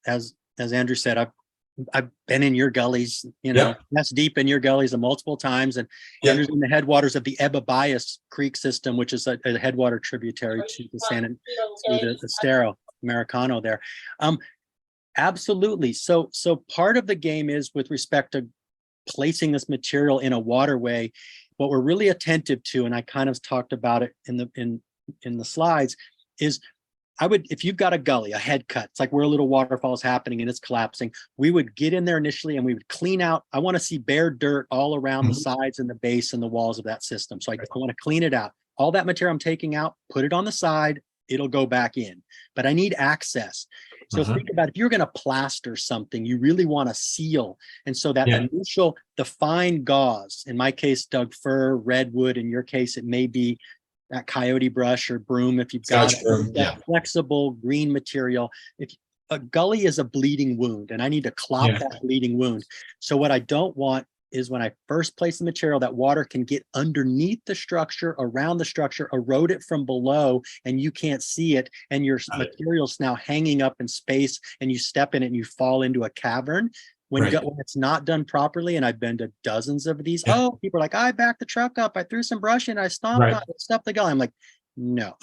as Andrew said, I've been in your gullies, that's deep in your gullies multiple times, and Andrew's in the headwaters of the Ebabias Creek system, which is a headwater tributary to the Estero Americano there. Absolutely. So part of the game is with respect to placing this material in a waterway. What we're really attentive to, and I kind of talked about it in the slides, is if you've got a gully, a head cut, it's like where a little waterfall is happening and it's collapsing, we would get in there initially and we would clean out. I want to see bare dirt all around the sides and the base and the walls of that system. So I want to clean it out. All that material I'm taking out, put it on the side, it'll go back in, but I need access. So think about, if you're going to plaster something, you really want to seal. And so that initial, the fine gauze, in my case, Doug fir, redwood, in your case, it may be that coyote brush or broom, if you've got that flexible green material. If a gully is a bleeding wound, and I need to clot that bleeding wound. So what I don't want is, when I first place the material, that water can get underneath the structure, around the structure, erode it from below, and you can't see it, and your material's now hanging up in space, and you step in it and you fall into a cavern. When it's not done properly, and I've been to dozens of these, people are like, I backed the truck up, I threw some brush in, I stomped on it, stuffed the gully. I'm like, no,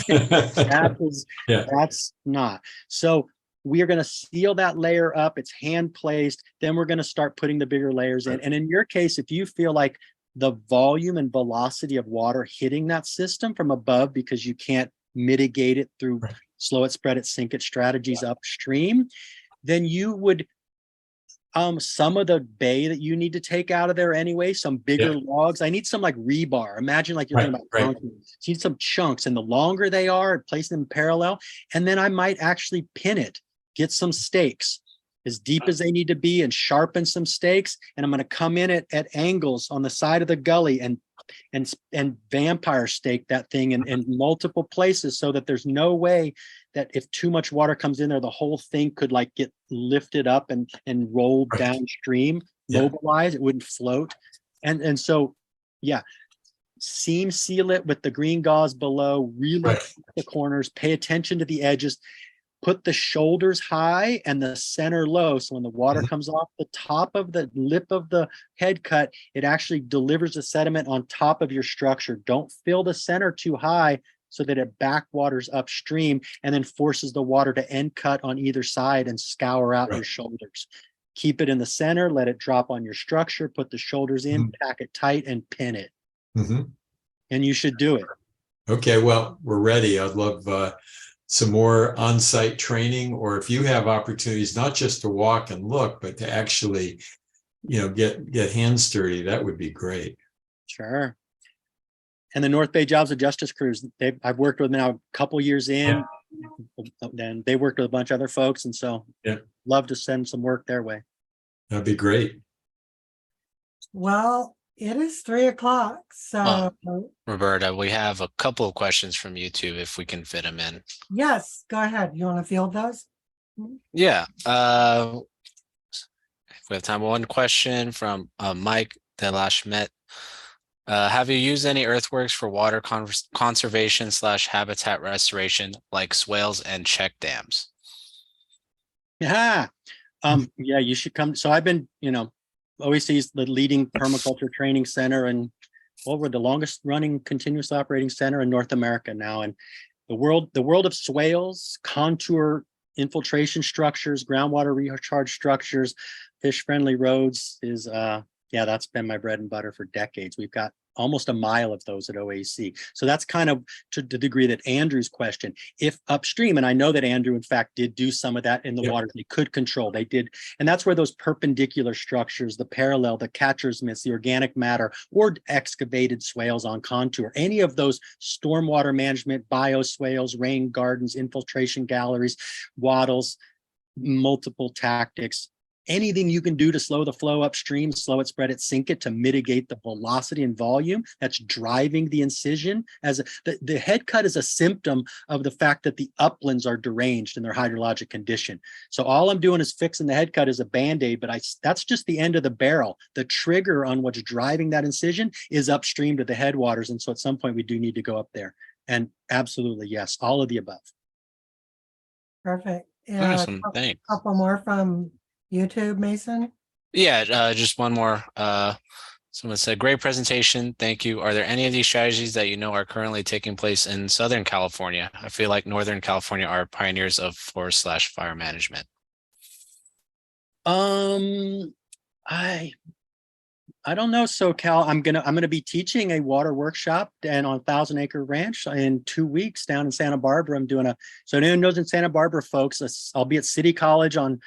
that's not. So we are going to seal that layer up. It's hand placed. Then we're going to start putting the bigger layers in. And in your case, if you feel like the volume and velocity of water hitting that system from above, because you can't mitigate it through slow it, spread it, sink it strategies upstream, then you would Some of the bay that you need to take out of there anyway, some bigger logs. I need some like rebar. Imagine like you're Right, thinking about right. concrete. You need some chunks, and the longer they are, place them parallel, and then I might actually pin it, get some stakes as deep as they need to be and sharpen some stakes. And I'm going to come in at angles on the side of the gully and vampire stake that thing in multiple places, so that there's no way that if too much water comes in there, the whole thing could like get lifted up and rolled Right. downstream, Yeah. mobilized, it wouldn't float. And so, yeah, seam seal it with the green gauze below, really Right. the corners, pay attention to the edges, put the shoulders high and the center low. So when the water comes off the top of the lip of the head cut, it actually delivers the sediment on top of your structure. Don't fill the center too high so that it backwaters upstream and then forces the water to end cut on either side and scour out your shoulders. Keep it in the center, let it drop on your structure, put the shoulders in, pack it tight and pin it. And you should do it. Okay, well, we're ready. I'd love some more on-site training, or if you have opportunities, not just to walk and look, but to actually, get hands dirty, that would be great. Sure. And the North Bay Jobs of Justice crews, I've worked with them now a couple years in, and they worked with a bunch of other folks. And so love to send some work their way. That'd be great. Well, it is 3:00, so Roberta, we have a couple of questions from YouTube if we can fit them in. yes, go ahead. You want to field those? Yeah. If we have time, one question from Mike Delashmet. Have you used any earthworks for water conservation / habitat restoration like swales and check dams? Yeah. Yeah, you should come. So I've been, OAEC is the leading permaculture training center, and we're the longest running continuous operating center in North America now. And the world of swales, contour infiltration structures, groundwater recharge structures, fish-friendly roads is, that's been my bread and butter for decades. We've got almost a mile of those at OAEC. So that's kind of to the degree that Andrew's question. If upstream, and I know that Andrew, in fact, did do some of that in the water they could control. They did. And that's where those perpendicular structures, the parallel, the catcher's mitts, the organic matter, or excavated swales on contour, any of those stormwater management, bioswales, rain gardens, infiltration galleries, wattles, multiple tactics, anything you can do to slow the flow upstream, slow it, spread it, sink it, to mitigate the velocity and volume that's driving the incision. As the head cut is a symptom of the fact that the uplands are deranged in their hydrologic condition. So all I'm doing is fixing the head cut as a band-aid, but that's just the end of the barrel. The trigger on what's driving that incision is upstream to the headwaters. And so at some point we do need to go up there. And absolutely, yes, all of the above. Perfect. Awesome, thanks. A couple more from YouTube, Mason. Yeah, just one more. Someone said, great presentation. Thank you. Are there any of these strategies that you know are currently taking place in Southern California? I feel like Northern California are pioneers of forest / fire management. I don't know, SoCal. I'm gonna be teaching a water workshop and on 1,000 Acre Ranch in 2 weeks down in Santa Barbara. I'm doing so anyone knows in Santa Barbara, folks, I'll be at City College on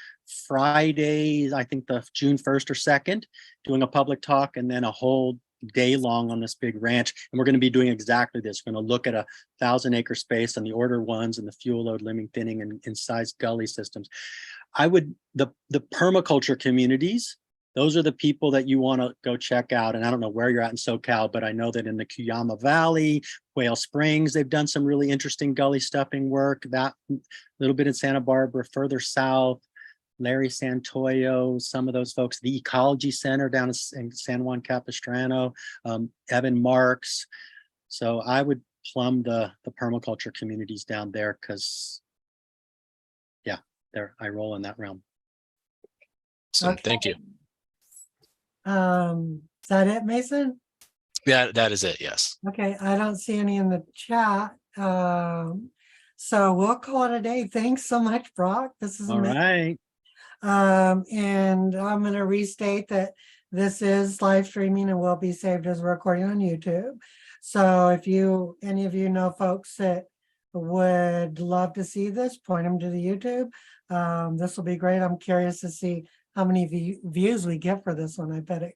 Friday, I think the June 1st or 2nd, doing a public talk, and then a whole day long on this big ranch. And we're going to be doing exactly this. We're going to look at a 1,000 acre space and the order ones and the fuel load limiting thinning and incised gully systems. The permaculture communities, those are the people that you want to go check out. And I don't know where you're at in SoCal, but I know that in the Cuyama Valley, Whale Springs, they've done some really interesting gully stuffing work. That little bit in Santa Barbara, further south, Larry Santoyo, some of those folks, the Ecology Center down in San Juan Capistrano, Evan Marks. So I would plumb the permaculture communities down there because, I roll in that realm. So Thank you. Is that it, Mason? Yeah, that is it. Yes. Okay, I don't see any in the chat. So we'll call it a day. Thanks so much, Brock. This is All amazing. right. And I'm going to restate that this is live streaming and will be saved as a recording on YouTube. So if any of you know folks that would love to see this, point them to the YouTube. This will be great. I'm curious to see how many views we get for this one. I bet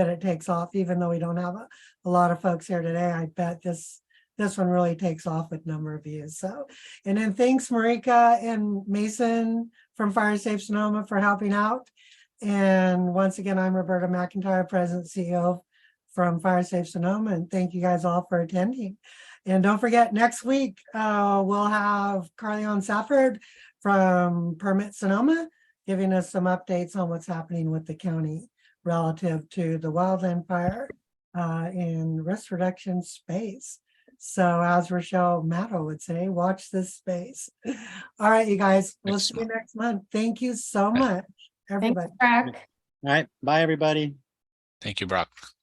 it takes off, even though we don't have a lot of folks here today. I bet this one really takes off with number of views. So, and then thanks Marika and Mason from Fire Safe Sonoma for helping out. And once again, I'm Roberta McIntyre, President CEO from Fire Safe Sonoma, and thank you guys all for attending. And don't forget, next week we'll have Carleon Safford from Permit Sonoma giving us some updates on what's happening with the county relative to the wildland fire in risk reduction space. So as Rochelle Matto would say, watch this space. All right, you guys, we'll see you next month. Thank you so much, everybody. Thanks, Brock. All right, bye, everybody. Thank you, Brock.